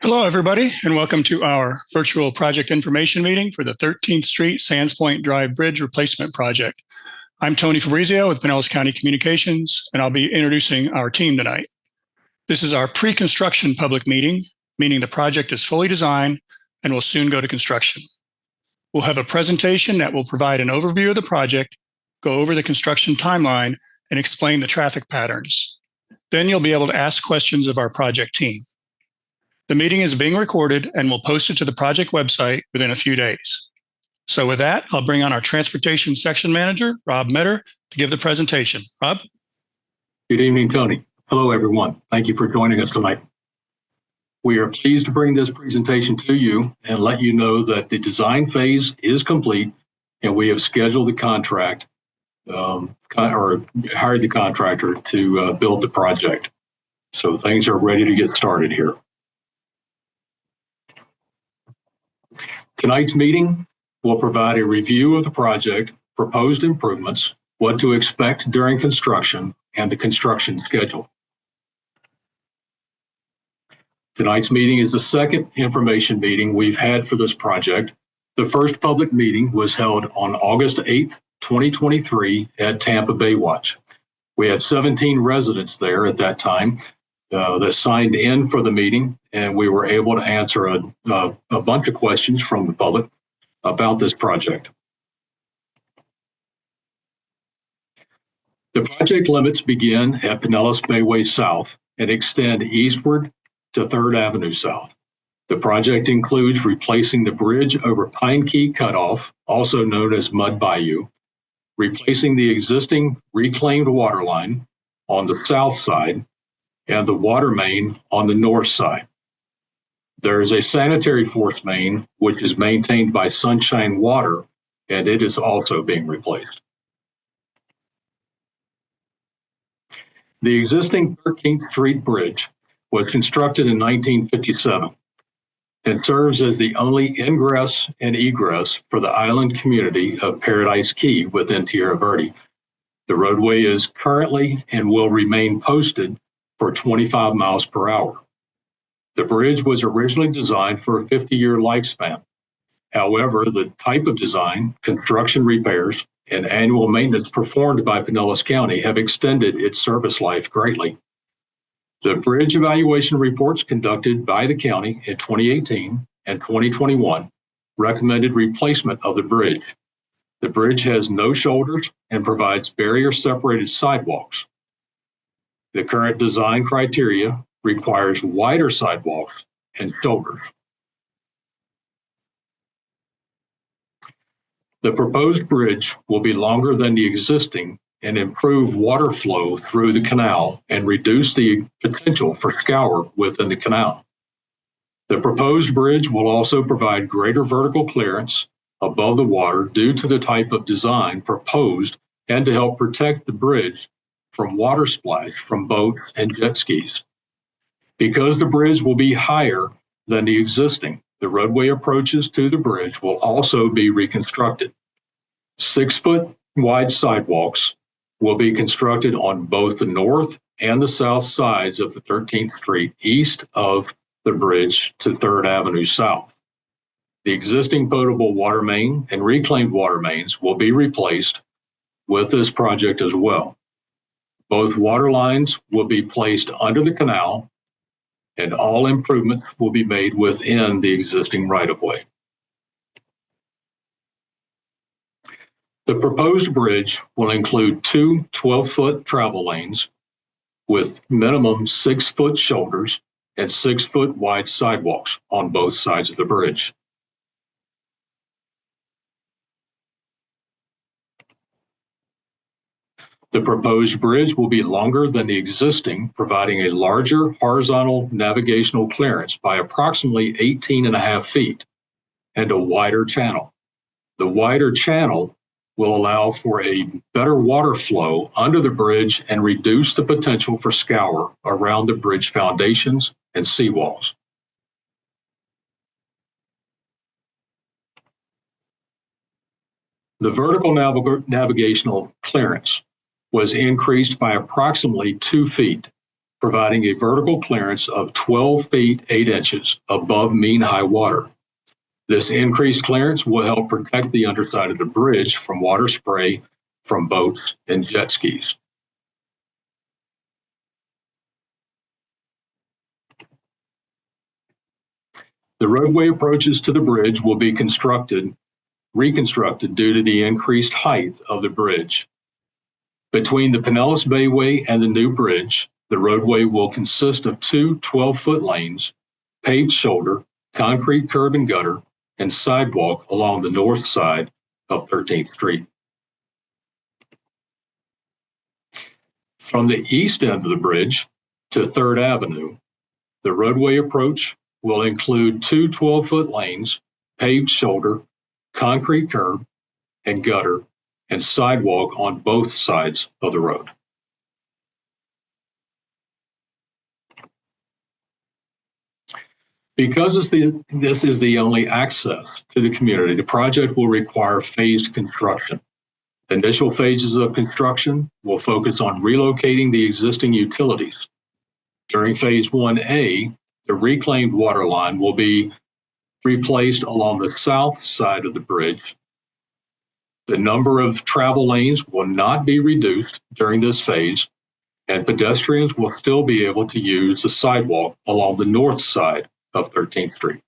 Hello, everybody, and welcome to our virtual project information meeting for the 13th Street Sands Point Drive Bridge Replacement Project. I'm Tony Fabrizio with Pinellas County Communications, and I'll be introducing our team tonight. This is our pre-construction public meeting, meaning the project is fully designed and will soon go to construction. We'll have a presentation that will provide an overview of the project, go over the construction timeline, and explain the traffic patterns. Then you'll be able to ask questions of our project team. The meeting is being recorded and we'll post it to the project website within a few days. So with that, I'll bring on our transportation section manager, Rob Metter, to give the presentation. Rob? Good evening, Tony. Hello, everyone. Thank you for joining us tonight. We are pleased to bring this presentation to you and let you know that the design phase is complete and we have scheduled the contract or hired the contractor to build the project. So things are ready to get started here. Tonight's meeting will provide a review of the project, proposed improvements, what to expect during construction, and the construction schedule. Tonight's meeting is the second information meeting we've had for this project. The first public meeting was held on August 8th, 2023 at Tampa Bay Watch. We had 17 residents there at that time that signed in for the meeting, and we were able to answer a bunch of questions from the public about this project. The project limits begin at Pinellas Bayway South and extend eastward to 3rd Avenue South. The project includes replacing the bridge over Pine Key Cutoff, also known as Mud Bayou, replacing the existing reclaimed water line on the south side, and the water main on the north side. There is a sanitary force main, which is maintained by Sunshine Water, and it is also being replaced. The existing 13th Street Bridge was constructed in 1957 and serves as the only ingress and egress for the island community of Paradise Key within Tierra Verde. The roadway is currently and will remain posted for 25 miles per hour. The bridge was originally designed for a 50-year lifespan. However, the type of design, construction repairs, and annual maintenance performed by Pinellas County have extended its service life greatly. The bridge evaluation reports conducted by the county in 2018 and 2021 recommended replacement of the bridge. The bridge has no shoulders and provides barrier-separated sidewalks. The current design criteria requires wider sidewalks and shoulders. The proposed bridge will be longer than the existing and improve water flow through the canal and reduce the potential for scour within the canal. The proposed bridge will also provide greater vertical clearance above the water due to the type of design proposed and to help protect the bridge from water splash from boats and jet skis. Because the bridge will be higher than the existing, the roadway approaches to the bridge will also be reconstructed. 6-foot wide sidewalks will be constructed on both the north and the south sides of the 13th Street east of the bridge to 3rd Avenue South. The existing potable water main and reclaimed water mains will be replaced with this project as well. Both water lines will be placed under the canal, and all improvements will be made within the existing right-of-way. The proposed bridge will include 2 12-foot travel lanes with minimum 6-foot shoulders and 6-foot wide sidewalks on both sides of the bridge. The proposed bridge will be longer than the existing, providing a larger horizontal navigational clearance by approximately 18.5 feet and a wider channel. The wider channel will allow for a better water flow under the bridge and reduce the potential for scour around the bridge foundations and seawalls. The vertical navigational clearance was increased by approximately 2 feet providing a vertical clearance of 12 feet 8 inches above mean high water. This increased clearance will help protect the underside of the bridge from water spray from boats and jet skis. The roadway approaches to the bridge will be reconstructed due to the increased height of the bridge. Between the Pinellas Bayway and the new bridge, the roadway will consist of two 12-foot lanes, paved shoulder, concrete curb and gutter, and sidewalk along the north side of 13th Street. From the east end of the bridge to 3rd Avenue, the roadway approach will include two 12-foot lanes, paved shoulder, concrete curb and gutter, and sidewalk on both sides of the road. Because this is the only access to the community, the project will require phased construction. Initial phases of construction will focus on relocating the existing utilities. During phase 1A, the reclaimed water line will be replaced along the south side of the bridge. The number of travel lanes will not be reduced during this phase, and pedestrians will still be able to use the sidewalk along the north side of 13th Street.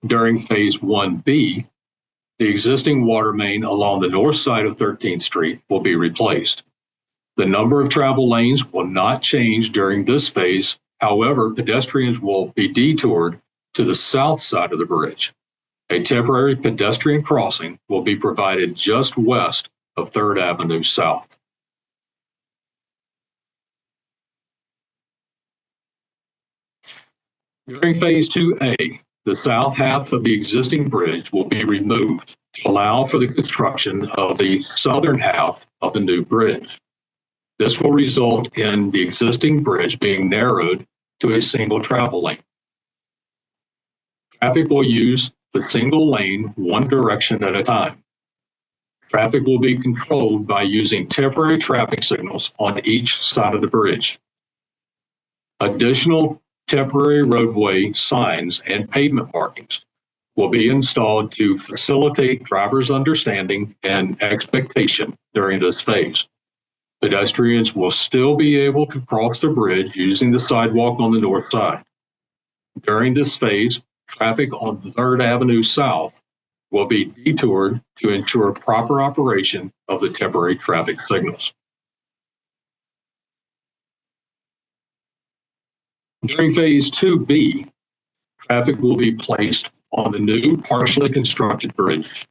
During phase 1B, the existing water main along the north side of 13th Street will be replaced. The number of travel lanes will not change during this phase. However, pedestrians will be detoured to the south side of the bridge. A temporary pedestrian crossing will be provided just west of 3rd Avenue South. During phase 2A, the south half of the existing bridge will be removed to allow for the construction of the southern half of the new bridge. This will result in the existing bridge being narrowed to a single travel lane. Traffic will use the single lane one direction at a time. Traffic will be controlled by using temporary traffic signals on each side of the bridge. Additional temporary roadway signs and pavement markings will be installed to facilitate drivers' understanding and expectation during this phase. Pedestrians will still be able to cross the bridge using the sidewalk on the north side. During this phase, traffic on 3rd Avenue South will be detoured to ensure proper operation of the temporary traffic signals. During phase 2B, traffic will be placed on the new partially constructed bridge.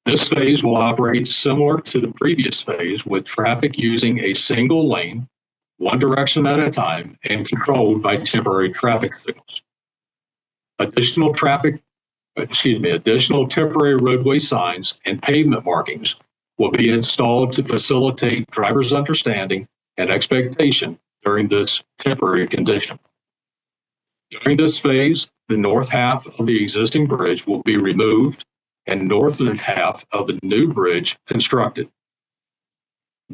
This phase will operate similar to the previous phase, with traffic using a single lane, one direction at a time, and controlled by temporary traffic signals. Additional temporary roadway signs and pavement markings will be installed to facilitate drivers' understanding and expectation during this temporary condition. During this phase, the north half of the existing bridge will be removed and northern half of the new bridge constructed.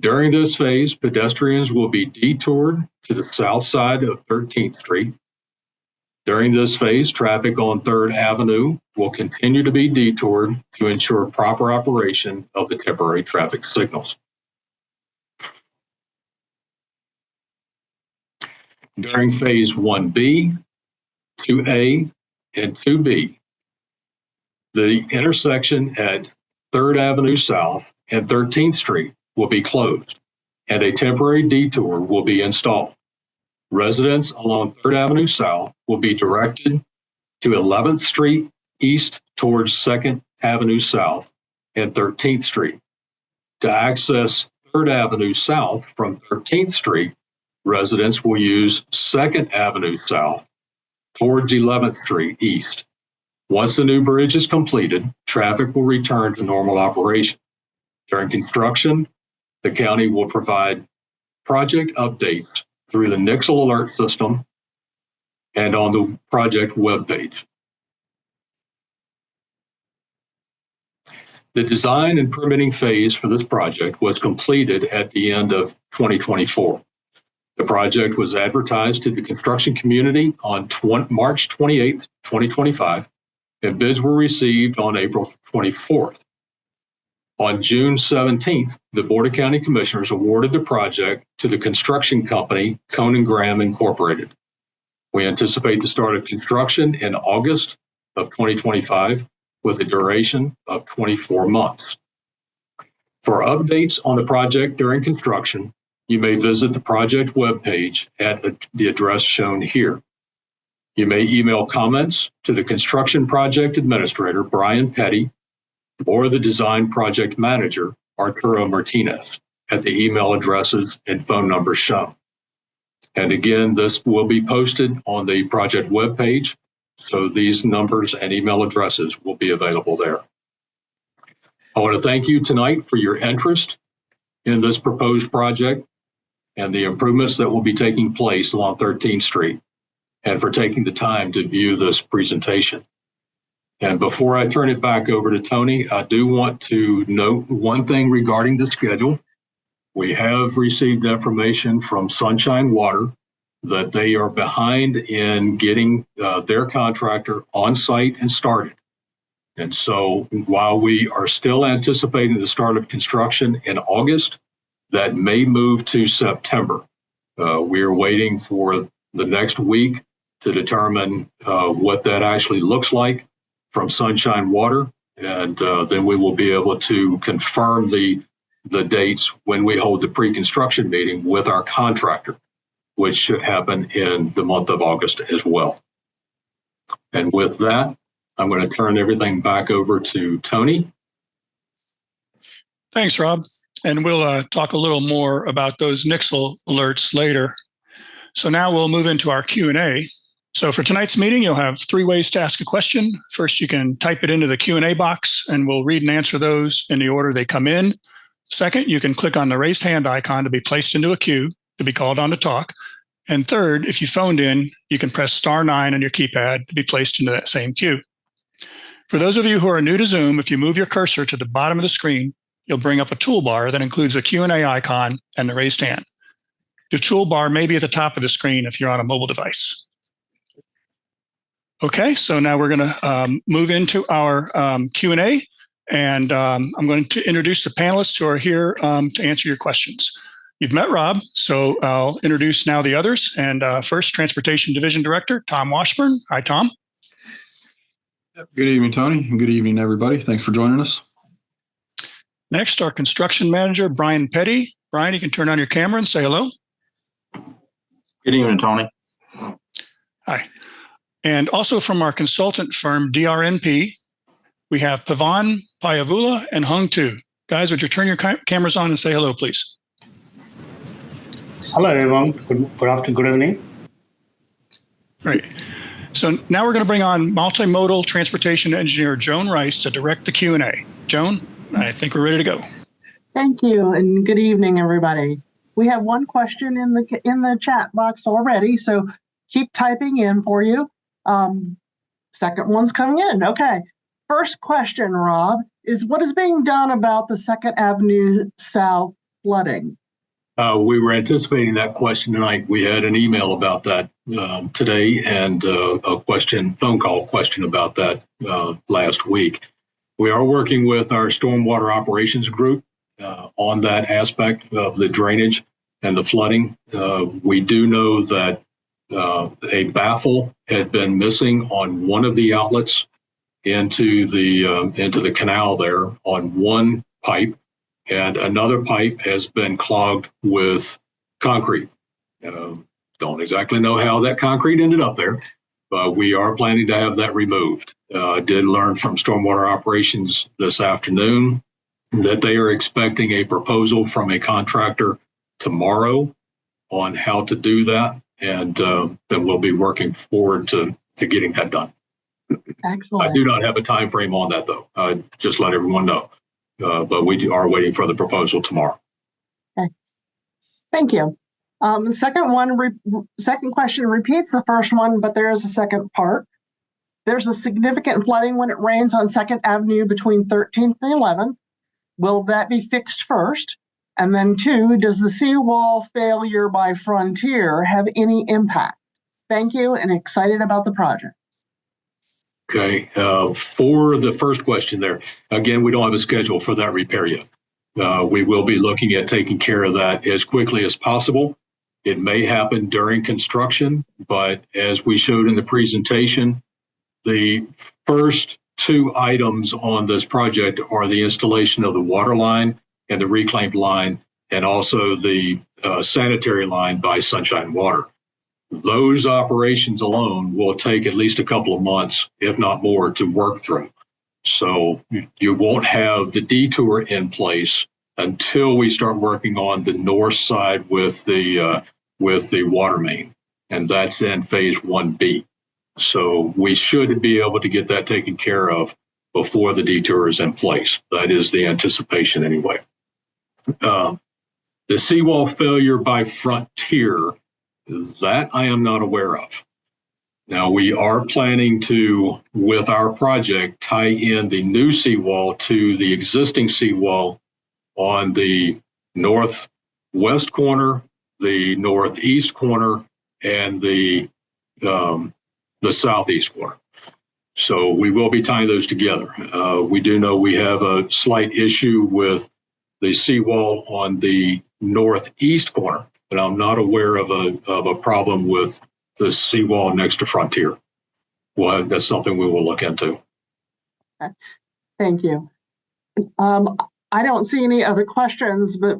During this phase, pedestrians will be detoured to the south side of 13th Street. During this phase, traffic on 3rd Avenue will continue to be detoured to ensure proper operation of the temporary traffic signals. During phase 1B, 2A, and 2B, the intersection at 3rd Avenue South and 13th Street will be closed, and a temporary detour will be installed. Residents along 3rd Avenue South will be directed to 11th Street east towards 2nd Avenue South and 13th Street. To access 3rd Avenue South from 13th Street, residents will use 2nd Avenue South towards 11th Street east. Once the new bridge is completed, traffic will return to normal operation. During construction, the county will provide project updates through the Nixle alert system and on the project webpage. The design and permitting phase for this project was completed at the end of 2024. The project was advertised to the construction community on March 28th, 2025, and bids were received on April 24th. On June 17th, the Board of County Commissioners awarded the project to the construction company Conan Graham Incorporated. We anticipate the start of construction in August of 2025 with a duration of 24 months. For updates on the project during construction, you may visit the project webpage at the address shown here. You may email comments to the construction project administrator, Brian Petty, or the design project manager, Arturo Martinez, at the email addresses and phone numbers shown. And again, this will be posted on the project webpage, so these numbers and email addresses will be available there. I want to thank you tonight for your interest in this proposed project and the improvements that will be taking place along 13th Street, and for taking the time to view this presentation. And before I turn it back over to Tony, I do want to note one thing regarding the schedule. We have received information from Sunshine Water that they are behind in getting their contractor on site and started. And so while we are still anticipating the start of construction in August, that may move to September. We are waiting for the next week to determine what that actually looks like from Sunshine Water, and then we will be able to confirm the dates when we hold the pre-construction meeting with our contractor, which should happen in the month of August as well. And with that, I'm going to turn everything back over to Tony. Thanks, Rob. And we'll talk a little more about those Nixle alerts later. So now we'll move into our Q&A. So for tonight's meeting, you'll have 3 ways to ask a question. First, you can type it into the Q&A box, and we'll read and answer those in the order they come in. Second, you can click on the raised hand icon to be placed into a queue to be called on to talk. And third, if you phoned in, you can press *9 on your keypad to be placed into that same queue. For those of you who are new to Zoom, if you move your cursor to the bottom of the screen, you'll bring up a toolbar that includes a Q&A icon and the raised hand. The toolbar may be at the top of the screen if you're on a mobile device. Okay, so now we're going to move into our Q&A, and I'm going to introduce the panelists who are here to answer your questions. You've met Rob, so I'll introduce now the others. And first, Transportation Division Director, Tom Washburn. Hi, Tom. Good evening, Tony, and good evening, everybody. Thanks for joining us. Next, our Construction Manager, Brian Petty. Brian, you can turn on your camera and say hello. Good evening, Tony. Hi. And also from our consultant firm, DRNP, we have Pavan Payavula and Hung Tu. Guys, would you turn your cameras on and say hello, please? Hello, everyone. Good afternoon, good evening. Great. So now we're going to bring on multimodal transportation engineer Joan Rice to direct the Q&A. Joan, I think we're ready to go. Thank you, and good evening, everybody. We have one question in the chat box already, so keep typing in for you. Second one's coming in. Okay. First question, Rob, is what is being done about the 2nd Avenue South flooding? We were anticipating that question tonight. We had an email about that today and a phone call question about that last week. We are working with our stormwater operations group on that aspect of the drainage and the flooding. We do know that a baffle had been missing on one of the outlets into the canal there on one pipe, and another pipe has been clogged with concrete. Don't exactly know how that concrete ended up there, but we are planning to have that removed. I did learn from Stormwater Operations this afternoon that they are expecting a proposal from a contractor tomorrow on how to do that, and then we'll be working forward to getting that done. Excellent. I do not have a time frame on that, though. Just let everyone know. But we are waiting for the proposal tomorrow. Okay. Thank you. Second question repeats the first one, but there is a second part. There's a significant flooding when it rains on 2nd Avenue between 13th and 11th. Will that be fixed first? And then 2, does the seawall failure by Frontier have any impact? Thank you, and excited about the project. Okay. For the first question there, again, we don't have a schedule for that repair yet. We will be looking at taking care of that as quickly as possible. It may happen during construction, but as we showed in the presentation, the first 2 items on this project are the installation of the water line and the reclaimed line, and also the sanitary line by Sunshine Water. Those operations alone will take at least a couple of months, if not more, to work through. So you won't have the detour in place until we start working on the north side with the water main, and that's in phase 1B. So we should be able to get that taken care of before the detour is in place. That is the anticipation anyway. The seawall failure by Frontier, that I am not aware of. Now, we are planning to, with our project, tie in the new seawall to the existing seawall on the northwest corner, the northeast corner, and the southeast corner. So we will be tying those together. We do know we have a slight issue with the seawall on the northeast corner, but I'm not aware of a problem with the seawall next to Frontier. Well, that's something we will look into. Okay. Thank you. I don't see any other questions, but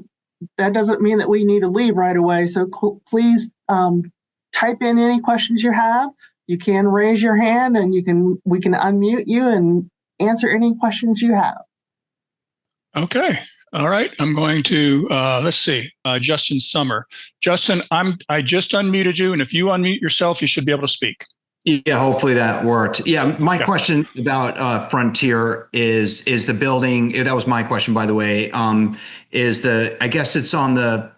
that doesn't mean that we need to leave right away. So please type in any questions you have. You can raise your hand and we can unmute you and answer any questions you have. Okay. All right. I'm going to, let's see, Justin Summer. Justin, I just unmuted you, and if you unmute yourself, you should be able to speak. Yeah, hopefully that worked. Yeah, my question about Frontier is the building, that was my question, by the way, I guess it's so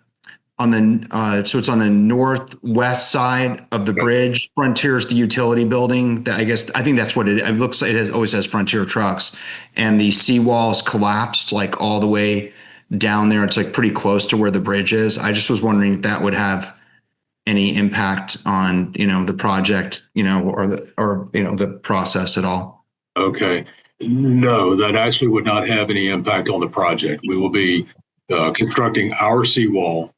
it's on the northwest side of the bridge. Frontier's the utility building. I think that's what it looks like. It always has Frontier trucks, and the seawall's collapsed like all the way down there. It's like pretty close to where the bridge is. I just was wondering if that would have any impact on, the project, or the process at all. Okay. No, that actually would not have any impact on the project. We will be constructing our seawall,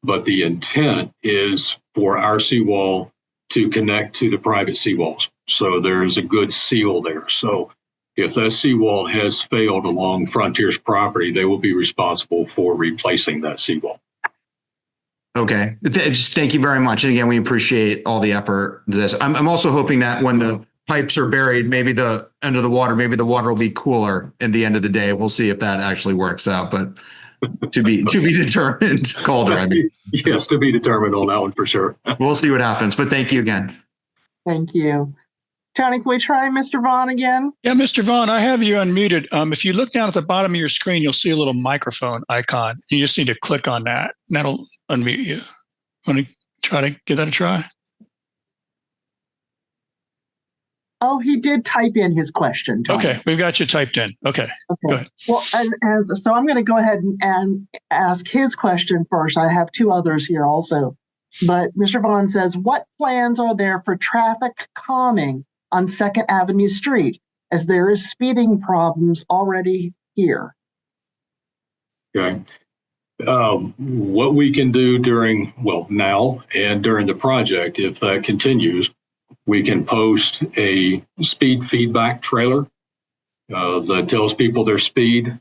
but the intent is for our seawall to connect to the private seawalls. So there's a good seal there. So if that seawall has failed along Frontier's property, they will be responsible for replacing that seawall. Okay. Just thank you very much. And again, we appreciate all the effort to this. I'm also hoping that when the pipes are buried, maybe the under the water, maybe the water will be cooler at the end of the day. We'll see if that actually works out, but to be determined. Colder, I mean. Yes, to be determined on that one for sure. We'll see what happens, but thank you again. Thank you. Tony, can we try Mr. Vaughn again? Yeah, Mr. Vaughn, I have you unmuted. If you look down at the bottom of your screen, you'll see a little microphone icon. You just need to click on that, and that'll unmute you. Want to try to give that a try? Oh, he did type in his question, Tony. Okay, we've got you typed in. Okay. Go ahead. Well, so I'm going to go ahead and ask his question first. I have 2 others here also. But Mr. Vaughn says, what plans are there for traffic calming on 2nd Avenue Street, as there is speeding problems already here? Okay. What we can do now and during the project, if that continues, we can post a speed feedback trailer that tells people their speed.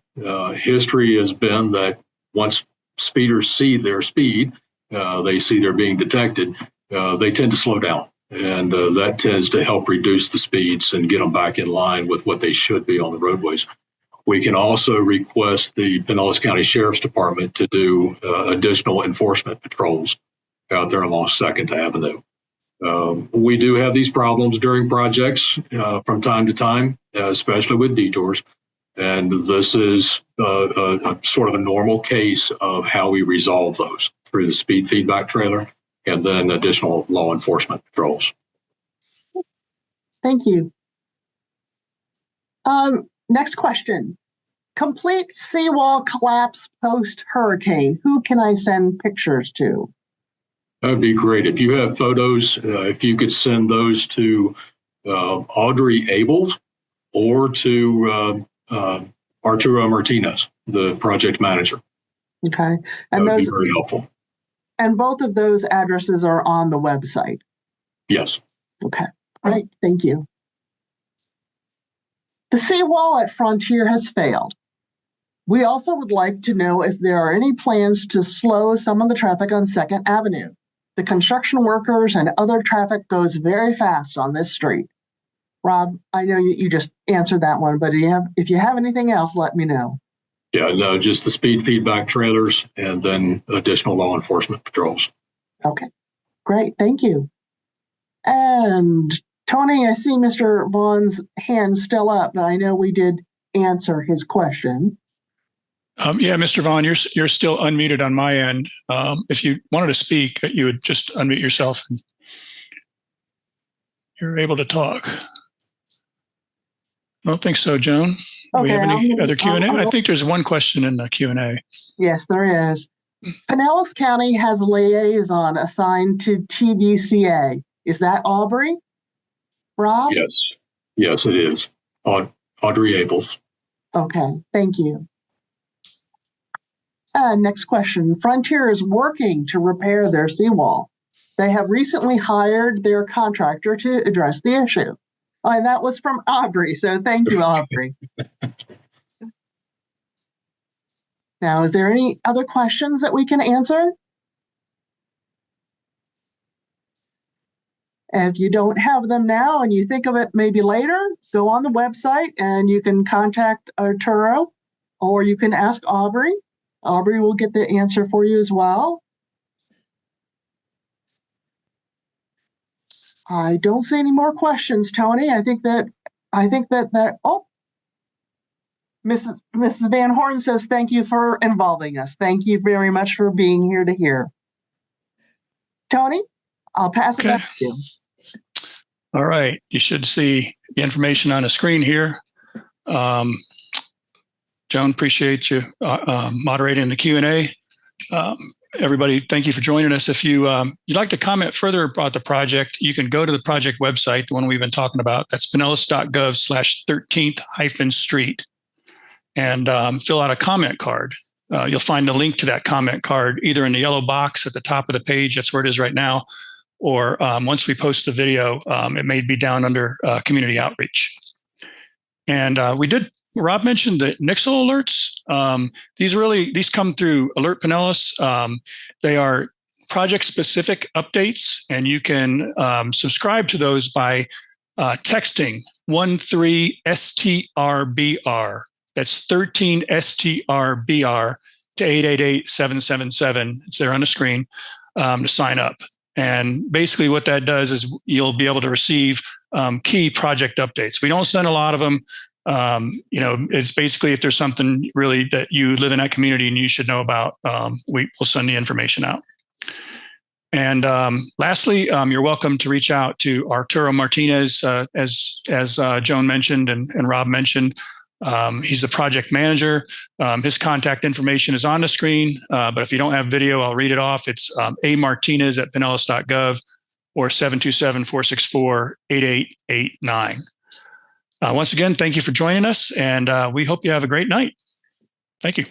History has been that once speeders see their speed, they see they're being detected, they tend to slow down. And that tends to help reduce the speeds and get them back in line with what they should be on the roadways. We can also request the Pinellas County Sheriff's Department to do additional enforcement patrols out there along 2nd Avenue. We do have these problems during projects from time to time, especially with detours. And this is a sort of a normal case of how we resolve those through the speed feedback trailer and then additional law enforcement patrols. Thank you. Next question. Complete seawall collapse post-hurricane. Who can I send pictures to? That'd be great. If you have photos, if you could send those to Audrey Abels or to Arturo Martinez, the project manager. Okay. That And would be those, very helpful. and both of those addresses are on the website. Yes. Okay. Great. Thank you. The seawall at Frontier has failed. We also would like to know if there are any plans to slow some of the traffic on 2nd Avenue. The construction workers and other traffic goes very fast on this street. Rob, I know you just answered that one, but if you have anything else, let me know. Yeah, no, just the speed feedback trailers and then additional law enforcement patrols. Okay, great. Thank you. And Tony, I see Mr. Vaughn's hand still up, but I know we did answer his question. Yeah, Mr. Vaughn, you're still unmuted on my end. If you wanted to speak, you would just unmute yourself and you're able to talk. I don't think so, Joan. Do we have any other Q&A? I think there's one question in the Q&A. Yes, there is. Pinellas County has a liaison assigned to TVCA. Is that Aubrey? Rob? Yes. Yes, it is. Audrey Abels. Okay, thank you. Next question. Frontier is working to repair their seawall. They have recently hired their contractor to address the issue. Oh, and that was from Aubrey, so thank you, Aubrey. Now, is there any other questions that we can answer? If you don't have them now and you think of it maybe later, go on the website and you can contact Arturo or you can ask Aubrey. Aubrey will get the answer for you as well. I don't see any more questions, Tony. I think that oh, Mrs. Van Horn says, thank you for involving us. Thank you very much for being here to hear. Tony, I'll pass it back to you. All right. You should see the information on the screen here. Joan, appreciate you moderating the Q&A. Everybody, thank you for joining us. If you'd like to comment further about the project, you can go to the project website, the one we've been talking about. That's pinellas.gov/13th-street and fill out a comment card. You'll find a link to that comment card either in the yellow box at the top of the page. That's where it is right now. Or once we post the video, it may be down under community outreach. And Rob mentioned the Nixle alerts. These come through Alert Pinellas. They are project-specific updates, and you can subscribe to those by texting 13-STRBR. That's 13-STRBR to 888-777. It's there on the screen to sign up. And basically what that does is you'll be able to receive key project updates. We don't send a lot of them. It's basically if there's something really that you live in that community and you should know about, we'll send the information out. And lastly, you're welcome to reach out to Arturo Martinez, as Joan mentioned and Rob mentioned. He's the project manager. His contact information is on the screen, but if you don't have video, I'll read it off. It's amartinez@pinellas.gov or 727-464-8889. Once again, thank you for joining us, and we hope you have a great night. Thank you.